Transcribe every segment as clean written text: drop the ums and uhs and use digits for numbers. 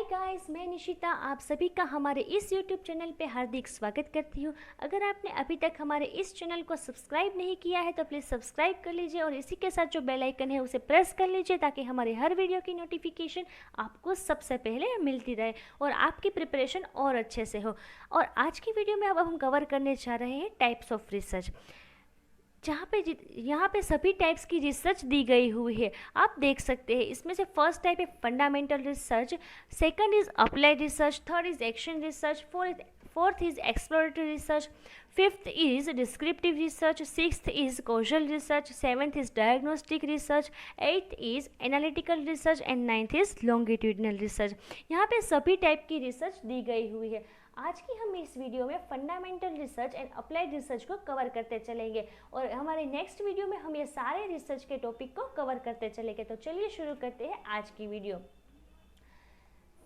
Guys, मैं निशिता आप सभी का हमारे इस यूट्यूब चैनल पे हार्दिक स्वागत करती हूँ। अगर आपने अभी तक हमारे इस चैनल को सब्सक्राइब नहीं किया है तो प्लीज़ सब्सक्राइब कर लीजिए और इसी के साथ जो बेल आइकन है उसे प्रेस कर लीजिए ताकि हमारे हर वीडियो की नोटिफिकेशन आपको सबसे पहले मिलती रहे और आपकी प्रिपरेशन और अच्छे से हो। और आज की वीडियो में अब हम कवर करने जा रहे हैं टाइप्स ऑफ रिसर्च, जहाँ पे यहाँ पे सभी टाइप्स की रिसर्च दी गई हुई है। आप देख सकते हैं इसमें से फर्स्ट टाइप है fundamental research, second is applied research, third is action research, fourth is exploratory research, fifth is descriptive research, sixth is causal research, seventh is diagnostic research, eighth is analytical research and ninth is longitudinal research. यहाँ पे सभी type की research दी गई हुई है। आज की हम इस वीडियो में fundamental research and applied research को कवर करते चलेंगे और हमारे नेक्स्ट वीडियो में हम ये सारे रिसर्च के टॉपिक को कवर करते चलेंगे। तो चलिए शुरू करते हैं आज की video.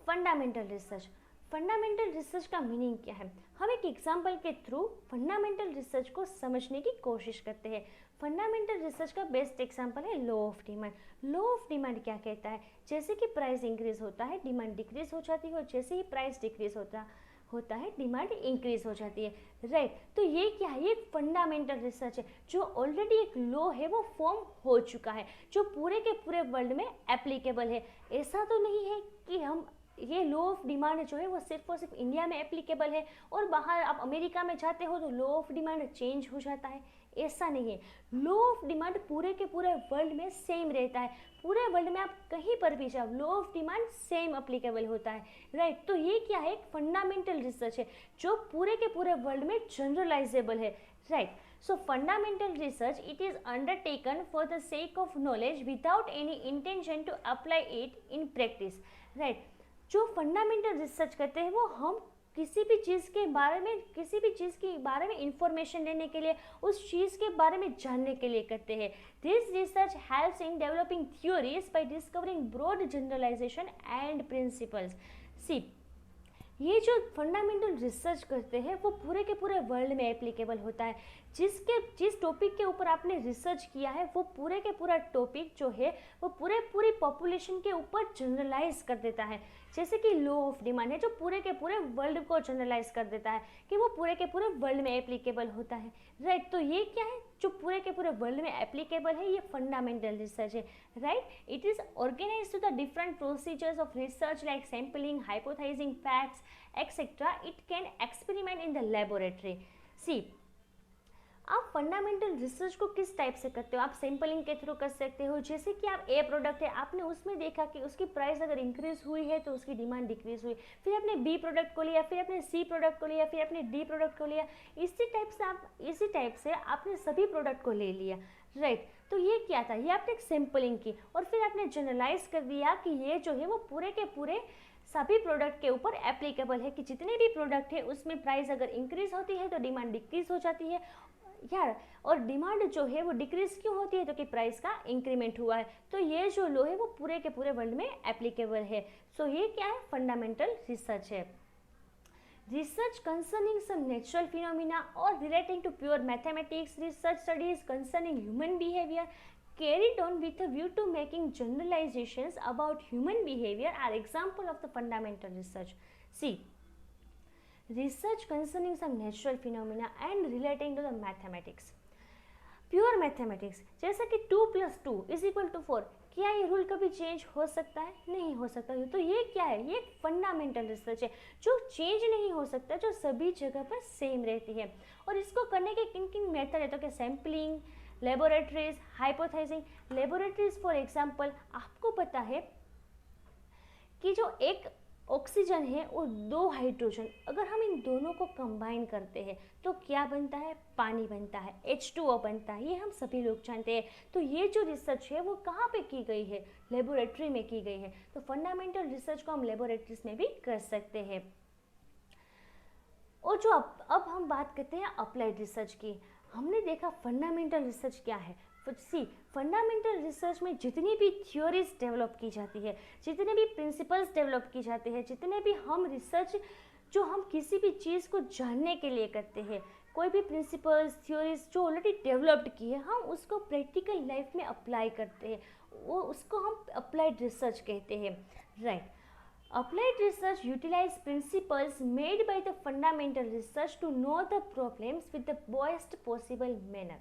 Fundamental research. Fundamental research का मीनिंग क्या है? हम एक एग्जाम्पल के थ्रू फंडामेंटल रिसर्च को समझने की कोशिश करते हैं। फंडामेंटल रिसर्च का बेस्ट एग्जाम्पल है law of demand. Law of demand क्या कहता है? जैसे कि प्राइस इंक्रीज होता है डिमांड डिक्रीज हो जाती है और जैसे ही प्राइस डिक्रीज होता है डिमांड इंक्रीज हो जाती है, राइट। तो ये क्या है? ये एक फंडामेंटल रिसर्च है जो ऑलरेडी एक लॉ है वो फॉर्म हो चुका है, जो पूरे के पूरे वर्ल्ड में एप्लीकेबल है। ऐसा तो नहीं है कि हम ये लॉ ऑफ डिमांड जो है वो सिर्फ और सिर्फ इंडिया में एप्लीकेबल है और बाहर आप अमेरिका में जाते हो तो लॉ ऑफ डिमांड चेंज हो जाता है। ऐसा नहीं है। लॉ ऑफ डिमांड पूरे के पूरे वर्ल्ड में सेम रहता है। पूरे वर्ल्ड में आप कहीं पर भी जाओ law of demand same applicable होता है, राइट। तो ये क्या है? एक फंडामेंटल रिसर्च है जो पूरे के पूरे वर्ल्ड में जनरलाइजेबल है, right. So fundamental research, it is undertaken for the sake of knowledge without any intention to apply it in practice, right। जो फंडामेंटल रिसर्च करते हैं वो हम किसी भी चीज़ के बारे में इंफॉर्मेशन लेने के लिए, उस चीज़ के बारे में जानने के लिए करते हैं। This research helps in developing theories by discovering broad generalisation and principles. See, ये जो फंडामेंटल रिसर्च करते हैं वो पूरे के पूरे वर्ल्ड में एप्लीकेबल होता है। जिस टॉपिक के ऊपर आपने रिसर्च किया है वो पूरे के पूरा टॉपिक जो है वो पूरी पॉपुलेशन के ऊपर जनरलाइज कर देता है। जैसे कि लॉ ऑफ डिमांड है जो पूरे के पूरे वर्ल्ड को जनरलाइज कर देता है कि वो पूरे के पूरे वर्ल्ड में एप्लीकेबल होता है, राइट। तो ये क्या है जो पूरे के पूरे वर्ल्ड में एप्लीकेबल है? ये फंडामेंटल रिसर्च है, right. It is organised to the different procedures of research like sampling, hypothesising facts etcetera. It can experiment in the laboratory. See, आप फंडामेंटल रिसर्च को किस टाइप से करते हो? आप सैम्पलिंग के थ्रू कर सकते हो। जैसे कि आप ए प्रोडक्ट है, आपने उसमें देखा कि उसकी प्राइस अगर इंक्रीज हुई है तो उसकी डिमांड डिक्रीज हुई, फिर आपने बी प्रोडक्ट को लिया, फिर आपने सी प्रोडक्ट को लिया, फिर आपने डी प्रोडक्ट को लिया। इसी टाइप से आपने सभी प्रोडक्ट को ले लिया, राइट। तो ये क्या था? ये आपने एक सैम्पलिंग की और फिर आपने जनरलाइज कर दिया कि ये जो है वो पूरे के पूरे सभी प्रोडक्ट के ऊपर एप्लीकेबल है कि जितने भी प्रोडक्ट है उसमें प्राइस अगर इंक्रीज होती है तो डिमांड डिक्रीज हो जाती है यार। और डिमांड जो है वो डिक्रीज क्यों होती है? तो कि प्राइस का इंक्रीमेंट हुआ है। तो ये जो लॉ है वो पूरे के पूरे वर्ल्ड में एप्लीकेबल है। सो ये क्या है? फंडामेंटल रिसर्च है। Research concerning some natural phenomena और relating to pure mathematics, research studies concerning human behaviour carried on with a view to making generalizations about human behavior are example of the fundamental research. See, research concerning some natural phenomena and relating to the mathematics. Pure mathematics जैसा कि 2 + 2 = 4, क्या ये rule कभी change हो सकता है? नहीं हो सकता। तो ये क्या है? ये फंडामेंटल रिसर्च है जो चेंज नहीं हो सकता, जो सभी जगह पर सेम रहती है। और इसको करने के किन किन मेथड है? तो क्या sampling, laboratories, hypothesising. Laboratories for example, आपको पता है कि जो एक ऑक्सीजन है और 2 हाइड्रोजन, अगर हम इन दोनों को कंबाइन करते हैं तो क्या बनता है? पानी बनता है, H2O बनता है। ये हम सभी लोग जानते हैं। तो ये जो रिसर्च है वो कहाँ पे की गई है? लेबोरेटरी में की गई है। तो फंडामेंटल रिसर्च को हम लेबोरेटरीज में भी कर सकते हैं। और जो अब हम बात करते हैं अप्लाइड रिसर्च की। हमने देखा फंडामेंटल रिसर्च क्या है। सी, फंडामेंटल रिसर्च में जितनी भी थ्योरीज डेवलप की जाती है, जितने भी प्रिंसिपल्स डेवलप की जाते हैं, जितने भी हम रिसर्च जो हम किसी भी चीज़ को जानने के लिए करते हैं, कोई भी प्रिंसिपल्स थ्योरीज जो ऑलरेडी डेवलप्ड की है, हम उसको प्रैक्टिकल लाइफ में अप्लाई करते हैं, वो उसको हम अप्लाइड रिसर्च कहते हैं, right. Applied research utilize principles made by the fundamental research to know the problems with the best possible manner.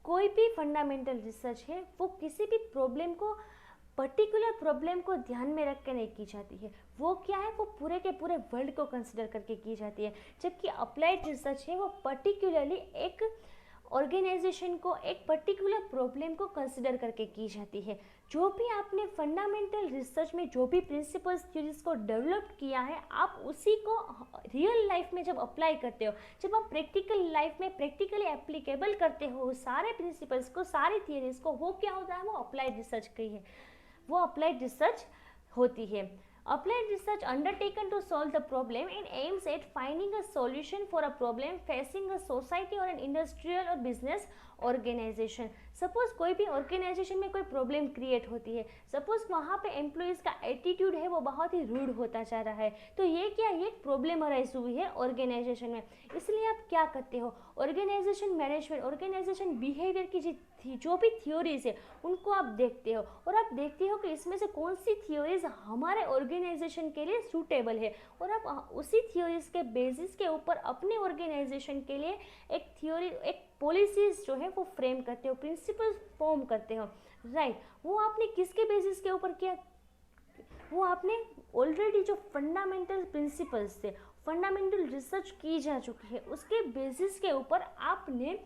कोई भी फंडामेंटल रिसर्च है वो किसी भी प्रॉब्लम को, पर्टिकुलर प्रॉब्लम को ध्यान में रख के नहीं की जाती है, वो क्या है, वो पूरे के पूरे वर्ल्ड को कंसिडर करके की जाती है। जबकि अप्लाइड रिसर्च है वो पर्टिकुलरली एक ऑर्गेनाइजेशन को, एक पर्टिकुलर प्रॉब्लम को कंसिडर करके की जाती है। जो भी आपने फंडामेंटल रिसर्च में जो भी प्रिंसिपल्स थ्योरीज को डेवलप किया है, आप उसी को रियल लाइफ में जब अप्लाई करते हो, जब आप प्रैक्टिकल लाइफ में प्रैक्टिकली एप्लीकेबल करते हो सारे प्रिंसिपल्स को, सारी थियरीज को, वो क्या होता है, वो अप्लाइड रिसर्च की है, वो अप्लाइड रिसर्च होती है। Applied research undertaken to solve the problem and aims at finding a solution for a problem facing a society or an industrial or business organization. Suppose कोई भी ऑर्गेनाइजेशन में कोई problem create होती है, suppose वहाँ पे एम्प्लॉयज़ का attitude है वो बहुत ही रूड होता जा रहा है, तो ये क्या, ये प्रॉब्लम अराइज हुई है ऑर्गेनाइजेशन में। इसलिए आप क्या करते हो, ऑर्गेनाइजेशन मैनेजमेंट, ऑर्गेनाइजेशन बिहेवियर की जो भी थ्योरीज है उनको आप देखते हो, और आप देखते हो कि इसमें से कौन सी थ्योरीज हमारे ऑर्गेनाइजेशन के लिए सूटेबल है, और आप उसी थ्योरीज के बेसिस के ऊपर अपने ऑर्गेनाइजेशन के लिए एक थ्योरी, एक पॉलिसीज जो है वो फ्रेम करते हो, प्रिंसिपल्स फॉर्म करते हो, राइट। वो आपने किसके बेसिस के ऊपर किया, वो आपने ऑलरेडी जो फंडामेंटल प्रिंसिपल्स थे, फंडामेंटल रिसर्च की जा चुकी है, उसके बेसिस के ऊपर आपने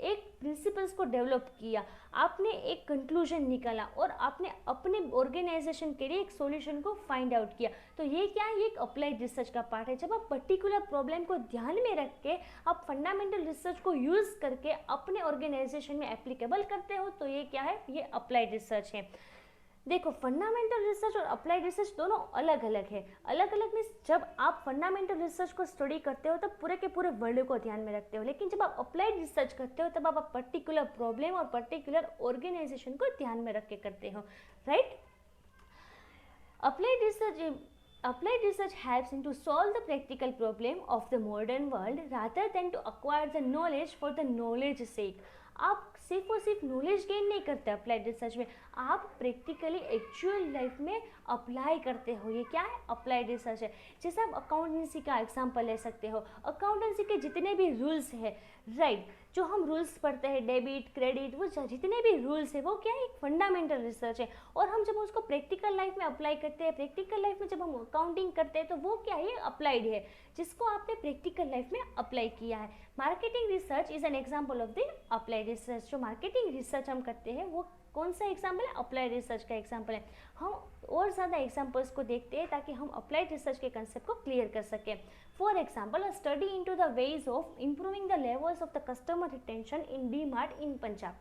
एक प्रिंसिपल्स को डेवलप किया, आपने एक कंक्लूजन निकाला और आपने अपने ऑर्गेनाइजेशन के लिए एक सॉल्यूशन को फाइंड आउट किया। तो ये क्या है, ये एक अप्लाइड रिसर्च का पार्ट है। जब आप पर्टिकुलर प्रॉब्लम को ध्यान में रख के आप फंडामेंटल रिसर्च को यूज़ करके अपने ऑर्गेनाइजेशन में एप्लीकेबल करते हो, तो ये क्या है, ये अप्लाइड रिसर्च है। देखो, फंडामेंटल रिसर्च और अप्लाइड रिसर्च दोनों अलग अलग है। अलग अलग मीन्स जब आप फंडामेंटल रिसर्च को स्टडी करते हो तब पूरे के पूरे वर्ल्ड को ध्यान में रखते हो, लेकिन जब आप अप्लाइड रिसर्च करते हो तब आप पर्टिकुलर प्रॉब्लम और पर्टिकुलर ऑर्गेनाइजेशन को ध्यान में रख के करते हो, right. Applied research helps in to solve the practical problem of the modern world rather than to acquire the knowledge for the knowledge sake. आप सिर्फ और सिर्फ नॉलेज गेन नहीं करते अप्लाइड रिसर्च में, आप प्रैक्टिकली एक्चुअल लाइफ में apply करते हो। ये क्या है, अप्लाइड रिसर्च है। जैसे आप अकाउंटेंसी का एग्जांपल ले सकते हो, अकाउंटेंसी के जितने भी रूल्स है, राइट, जो हम रूल्स पढ़ते हैं, डेबिट क्रेडिट, वो जितने भी रूल्स है वो क्या है, एक फंडामेंटल रिसर्च है। और हम जब उसको प्रैक्टिकल लाइफ में अप्लाई करते हैं, प्रैक्टिकल लाइफ में जब हम अकाउंटिंग करते हैं, तो वो क्या है, अप्लाइड है, जिसको आपने प्रैक्टिकल लाइफ में अप्लाई किया है। Marketing research is an example of the applied research. जो मार्केटिंग रिसर्च हम करते हैं वो कौन सा एग्जाम्पल है, अप्लाइड रिसर्च का एग्जाम्पल है। हम और ज़्यादा एग्जाम्पल्स को देखते हैं ताकि हम अप्लाइड रिसर्च के कंसेप्ट को क्लियर कर सकें। For example, a study into the ways of improving the levels of the customer retention in D Mart in Punjab.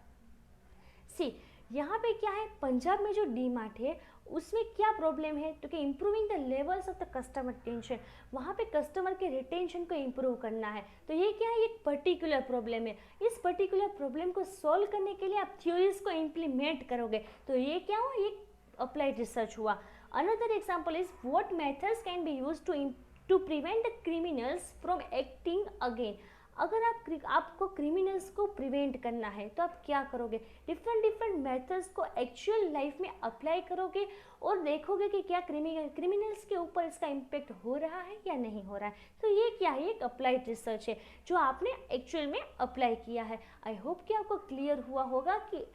See, यहाँ पे क्या है, पंजाब में जो डी मार्ट है उसमें क्या प्रॉब्लम है, तो कि improving the levels of the customer retention, वहाँ पे कस्टमर के रिटेंशन को इम्प्रूव करना है। तो ये क्या है, एक पर्टिकुलर प्रॉब्लम है। इस पर्टिकुलर प्रॉब्लम को सॉल्व करने के लिए आप थ्योरीज को इम्प्लीमेंट करोगे, तो ये क्या हुआ, ये अप्लाइड रिसर्च हुआ। Another example is what methods can be used to prevent the criminals from acting again. अगर आपको क्रिमिनल्स को प्रिवेंट करना है तो आप क्या करोगे, डिफरेंट मेथड्स को एक्चुअल लाइफ में अप्लाई करोगे और देखोगे कि क्या क्रिमिनल्स के ऊपर इसका इम्पेक्ट हो रहा है या नहीं हो रहा है। तो ये क्या है, एक अप्लाइड रिसर्च है जो आपने एक्चुअल में अप्लाई किया है। आई होप कि आपको क्लियर हुआ होगा कि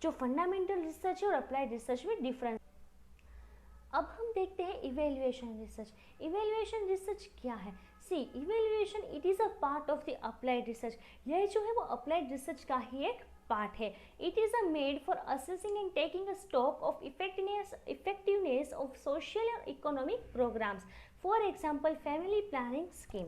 जो फंडामेंटल रिसर्च है और अप्लाइड रिसर्च में डिफरेंस। अब हम देखते हैं इवेल्युएशन रिसर्च। इवेल्युएशन रिसर्च क्या है, see, evaluation it is a part of the applied research. यह जो है वो अप्लाइड रिसर्च का ही एक पार्ट है। It is a made for assessing and taking a stock of effectiveness of social और economic programmes. For example, family planning scheme.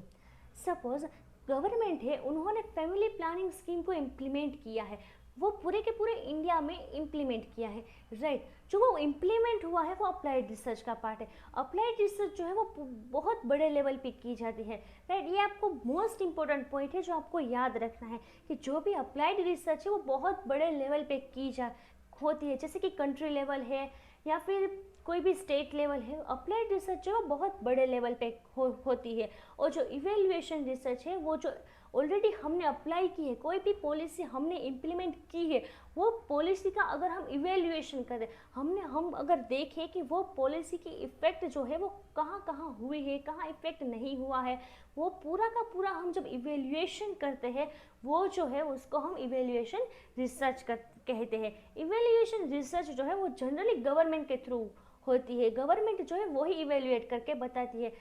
Suppose government है, उन्होंने फैमिली प्लानिंग स्कीम को इम्प्लीमेंट किया है, वो पूरे के पूरे इंडिया में इम्प्लीमेंट किया है, राइट। जो वो इम्प्लीमेंट हुआ है वो अप्लाइड रिसर्च का पार्ट है। अप्लाइड रिसर्च जो है वो बहुत बड़े लेवल पे की जाती है, राइट। ये आपको मोस्ट इंपॉर्टेंट पॉइंट है जो आपको याद रखना है कि जो भी अप्लाइड रिसर्च है वो बहुत बड़े लेवल पे की होती है, जैसे कि कंट्री लेवल है या फिर कोई भी स्टेट लेवल है। अप्लाइड रिसर्च जो है बहुत बड़े लेवल पे होती है। और जो इवेल्युएशन रिसर्च है वो जो ऑलरेडी हमने अप्लाई की है, कोई भी पॉलिसी हमने इम्प्लीमेंट की है, वो पॉलिसी का अगर हम इवेल्युएशन करें, हम अगर देखें कि वो पॉलिसी की इफ़ेक्ट जो है वो कहाँ कहाँ हुई है, कहाँ इफ़ेक्ट नहीं हुआ है, वो पूरा का पूरा हम जब इवेल्युएशन करते हैं, वो जो है उसको हम इवेल्युएशन रिसर्च कहते हैं। इवेल्युएशन रिसर्च जो है वो जनरली गवर्नमेंट के थ्रू होती है। गवर्नमेंट जो है वही इवेल्युएट करके बताती है।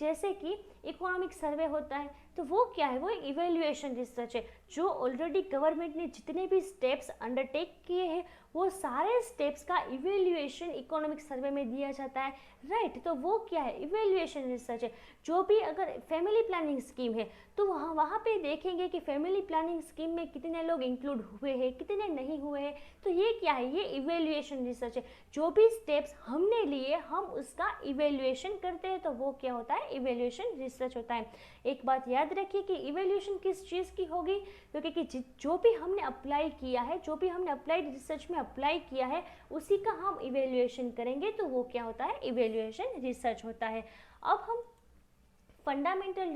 जैसे कि इकोनॉमिक सर्वे होता है, तो वो क्या है, वो इवेल्युएशन रिसर्च है। जो ऑलरेडी गवर्नमेंट ने जितने भी स्टेप्स अंडरटेक किए हैं, वो सारे स्टेप्स का इवेल्युएशन इकोनॉमिक सर्वे में दिया जाता है, राइट। तो वो क्या है, इवेल्युएशन रिसर्च है। जो भी अगर फैमिली प्लानिंग स्कीम है, तो वहाँ पे देखेंगे कि फैमिली प्लानिंग स्कीम में कितने लोग इंक्लूड हुए हैं, कितने नहीं हुए हैं। तो ये क्या है, ये इवेल्युएशन रिसर्च है। जो भी स्टेप्स हमने लिए, हम उसका इवेल्युएशन करते हैं, तो वो क्या होता है, इवेल्युएशन रिसर्च होता है। एक बात याद रखिए कि इवेल्युएशन किस चीज़ की होगी, क्योंकि जो भी हमने अप्लाई किया है, जो भी हमने अप्लाइड रिसर्च में अप्लाई किया है, उसी का हम इवेल्युएशन करेंगे, तो वो क्या होता है, इवेल्युएशन रिसर्च होता है। अब हम fundamental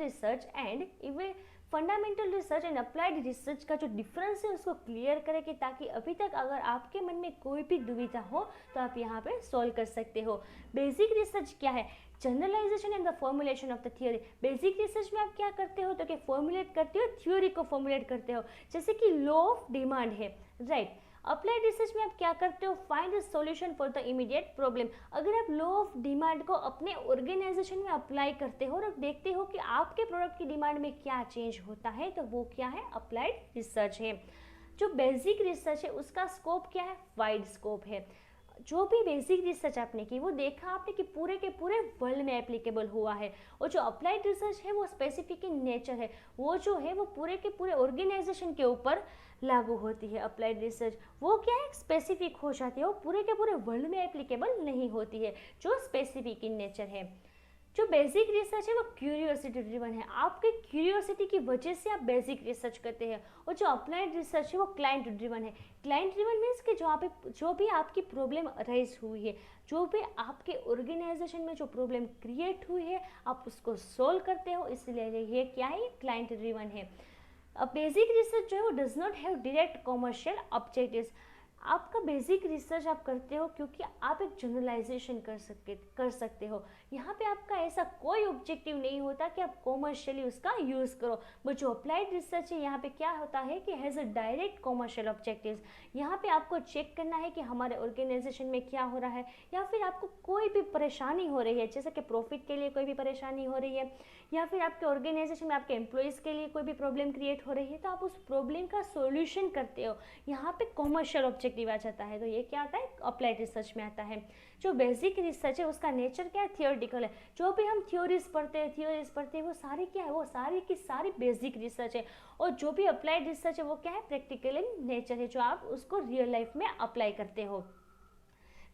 research and applied research का जो डिफरेंस है उसको क्लियर करें, कि ताकि अभी तक अगर आपके मन में कोई भी दुविधा हो तो आप यहाँ पे सॉल्व कर सकते हो। बेसिक रिसर्च क्या है, generalisation and the formulation of the theory. Basic research में आप क्या करते हो, तो कि फॉर्मुलेट करते हो, थ्योरी को फॉर्मुलेट करते हो, जैसे कि लॉ ऑफ डिमांड है, राइट। अप्लाइड रिसर्च में आप क्या करते हो, find a solution for the immediate problem. अगर आप लॉ ऑफ डिमांड को अपने ऑर्गेनाइजेशन में अप्लाई करते हो और देखते हो कि आपके प्रोडक्ट की डिमांड में क्या चेंज होता है, तो वो क्या है, अप्लाइड रिसर्च है। जो बेसिक रिसर्च है उसका स्कोप क्या है, वाइड स्कोप है। जो भी बेसिक रिसर्च आपने की, वो देखा आपने कि पूरे के पूरे वर्ल्ड में एप्लीकेबल हुआ है। और जो अप्लाइड रिसर्च है वो स्पेसिफिक इन नेचर है, वो जो है वो पूरे के पूरे ऑर्गेनाइजेशन के ऊपर लागू होती है। अप्लाइड रिसर्च वो क्या है, स्पेसिफिक हो जाती है, वो पूरे के पूरे वर्ल्ड में एप्लीकेबल नहीं होती है, जो स्पेसिफिक इन नेचर है। जो बेसिक रिसर्च है वो क्यूरियोसिटी ड्रिवन है, आपके क्यूरियोसिटी की वजह से आप बेसिक रिसर्च करते हैं। और जो अप्लाइड रिसर्च है वो क्लाइंट ड्रिवन है। क्लाइंट ड्रिवन मीन्स कि जो भी आपकी प्रॉब्लम अराइज हुई है, जो भी आपके ऑर्गेनाइजेशन में जो प्रॉब्लम क्रिएट हुई है, आप उसको सोल्व करते हो, इसलिए ये क्या है, क्लाइंट ड्रिवन है। अब बेसिक रिसर्च जो है वो does not have direct commercial objectives. आपका बेसिक रिसर्च आप करते हो क्योंकि आप एक जनरलाइजेशन कर सकते हो। यहाँ पे आपका ऐसा कोई ऑब्जेक्टिव नहीं होता कि आप कॉमर्शियली उसका यूज़ करो। बट जो अप्लाइड रिसर्च है, यहाँ पे क्या होता है कि has a direct commercial objectives. यहाँ पे आपको चेक करना है कि हमारे ऑर्गेनाइजेशन में क्या हो रहा है, या फिर आपको कोई भी परेशानी हो रही है, जैसे कि प्रॉफिट के लिए कोई भी परेशानी हो रही है, या फिर आपके ऑर्गेनाइजेशन में आपके एम्प्लॉयज़ के लिए कोई भी प्रॉब्लम क्रिएट हो रही है, तो आप उस प्रॉब्लम का सोल्यूशन करते हो। यहाँ पे कॉमर्शियल ऑब्जेक्टिव आ जाता है, तो ये क्या आता है, अप्लाइड रिसर्च में आता है। जो बेसिक रिसर्च है उसका नेचर क्या है, थियोरेटिकल है। जो भी हम थ्योरीज पढ़ते हैं वो सारी क्या है, वो सारी की सारी बेसिक रिसर्च है। और जो भी अप्लाइड रिसर्च है वो क्या है, प्रैक्टिकल इन नेचर है, जो आप उसको रियल लाइफ में अप्लाई करते हो।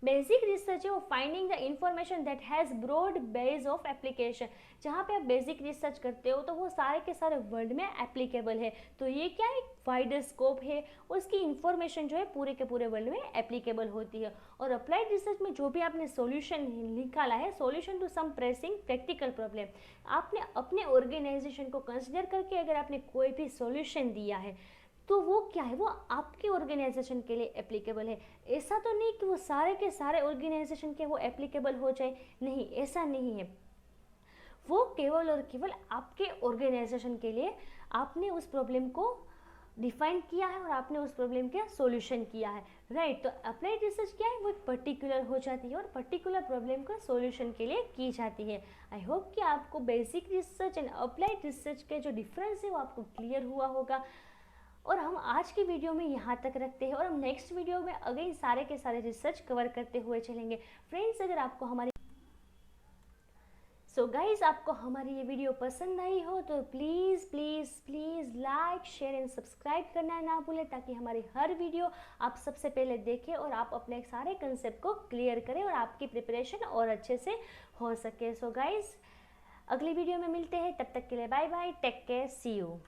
बेसिक रिसर्च है वो finding the information that has broad base of application. जहाँ पे आप बेसिक रिसर्च करते हो तो वो सारे के सारे वर्ल्ड में एप्लीकेबल है, तो ये क्या है, वाइडर स्कोप है, उसकी इंफॉर्मेशन जो है पूरे के पूरे वर्ल्ड में एप्लीकेबल होती है। और अप्लाइड रिसर्च में जो भी आपने सॉल्यूशन निकाला है, solution to some pressing practical problem, आपने अपने ऑर्गेनाइजेशन को कंसिडर करके अगर आपने कोई भी सॉल्यूशन दिया है, तो वो क्या है, वो आपके ऑर्गेनाइजेशन के लिए एप्लीकेबल है। ऐसा तो नहीं कि वो सारे के सारे ऑर्गेनाइजेशन के वो एप्लीकेबल हो जाए, नहीं, ऐसा नहीं है। वो केवल और केवल आपके ऑर्गेनाइजेशन के लिए आपने उस प्रॉब्लम को डिफाइन किया है और आपने उस प्रॉब्लम का सॉल्यूशन किया है, राइट। तो अप्लाइड रिसर्च क्या है, वो एक पर्टिकुलर हो जाती है और पर्टिकुलर प्रॉब्लम का सॉल्यूशन के लिए की जाती है। आई होप कि आपको basic research and applied research के जो डिफरेंस है वो आपको क्लियर हुआ होगा। और हम आज की वीडियो में यहाँ तक रखते हैं और हम नेक्स्ट वीडियो में अगेन सारे के सारे रिसर्च कवर करते हुए चलेंगे। फ्रेंड्स, अगर आपको हमारी गाइज आपको हमारी ये वीडियो पसंद आई हो तो please please please like, share and subscribe करना ना भूलें, ताकि हमारी हर वीडियो आप सबसे पहले देखें और आप अपने सारे कंसेप्ट को क्लियर करें और आपकी प्रिपरेशन और अच्छे से हो सके। गाइज अगली वीडियो में मिलते हैं, तब तक के लिए bye bye, take care, see you.